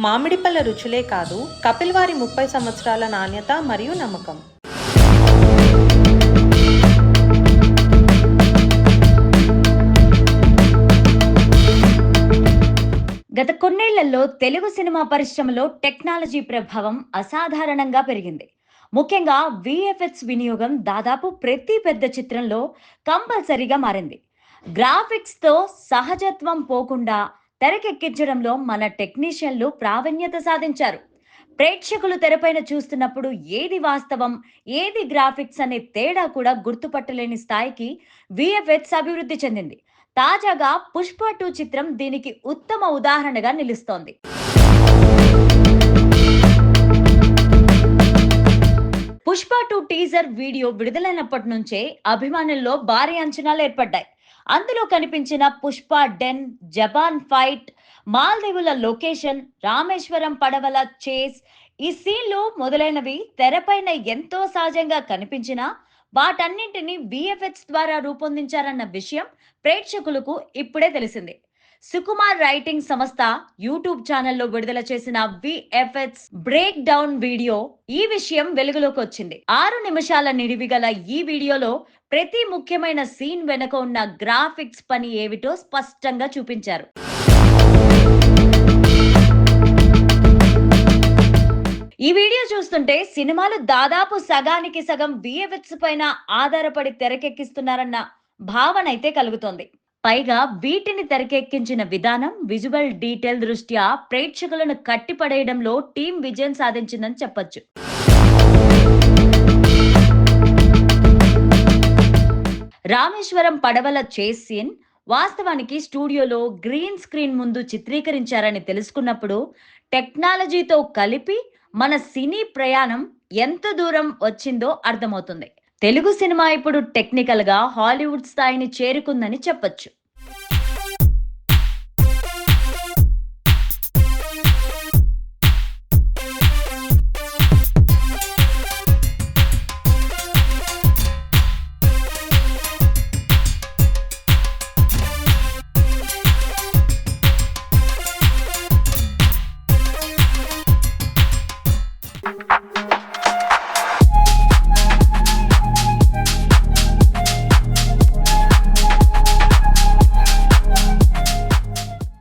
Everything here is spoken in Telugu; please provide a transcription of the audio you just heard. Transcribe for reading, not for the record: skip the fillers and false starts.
మామిడిపళ్ళ రుచులే కాదు, కపిల్ వారి 30 సంవత్సరాల నాణ్యత మరియు నమ్మకం. గత కొన్నేళ్లలో తెలుగు సినిమా పరిశ్రమలో టెక్నాలజీ ప్రభావం అసాధారణంగా పెరిగింది. ముఖ్యంగా విఎఫ్ఎక్స్ వినియోగం దాదాపు ప్రతి పెద్ద చిత్రంలో కంపల్సరీగా మారింది. గ్రాఫిక్స్తో సహజత్వం పోకుండా తెరకెక్కించడంలో మన టెక్నీషియన్లు ప్రావీణ్యత సాధించారు. ప్రేక్షకులు తెరపైన చూస్తున్నప్పుడు ఏది వాస్తవం, ఏది గ్రాఫిక్స్ అనే తేడా కూడా గుర్తుపట్టలేని స్థాయికి విఎఫ్ఎక్స్ అభివృద్ధి చెందింది. తాజాగా 'పుష్ప 2' చిత్రం దీనికి ఉత్తమ ఉదాహరణగా నిలుస్తోంది. 'పుష్ప 2' టీజర్ వీడియో విడుదలైనప్పటి నుంచే అభిమానుల్లో భారీ అంచనాలు ఏర్పడ్డాయి. అందులో కనిపించిన పుష్ప డెన్, జపాన్ ఫైట్, మాల్దీవుల లొకేషన్, రామేశ్వరం పడవల చేస్, ఈ సీన్లు మొదలైనవి తెరపైన ఎంతో సహజంగా కనిపించినా వాటన్నింటినీ విఎఫ్ఎక్స్ ద్వారా రూపొందించారన్న విషయం ప్రేక్షకులకు ఇప్పుడే తెలిసింది. సుకుమార్ రైటింగ్ సంస్థ యూట్యూబ్ ఛానల్లో విడుదల చేసిన విఎఫ్ఎక్స్ బ్రేక్ డౌన్ వీడియో ఈ విషయం వెలుగులోకి వచ్చింది. 6 నిమిషాల నిడివి గల ఈ వీడియోలో ప్రతి ముఖ్యమైన సీన్ వెనుక ఉన్న గ్రాఫిక్స్ పని ఏమిటో స్పష్టంగా చూపించారు. ఈ వీడియో చూస్తుంటే సినిమాలు దాదాపు సగానికి సగం విఎఫ్ఎక్స్ పైన ఆధారపడి తెరకెక్కిస్తున్నారన్న భావన అయితే కలుగుతోంది. పైగా వీటిని తెరకెక్కించిన విధానం, విజువల్ డీటెయిల్ దృష్ట్యా ప్రేక్షకులను కట్టిపడేయడంలో టీం విజయం సాధించిందని చెప్పొచ్చు. రామేశ్వరం పడవల చేస్ సీన్ వాస్తవానికి స్టూడియోలో గ్రీన్ స్క్రీన్ ముందు చిత్రీకరించారని తెలుసుకున్నప్పుడు టెక్నాలజీతో కలిపి మన సినీ ప్రయాణం ఎంత దూరం వచ్చిందో అర్థమవుతుంది. తెలుగు సినిమా ఇప్పుడు టెక్నికల్ గా హాలీవుడ్ స్థాయిని చేరుకుందని చెప్పొచ్చు.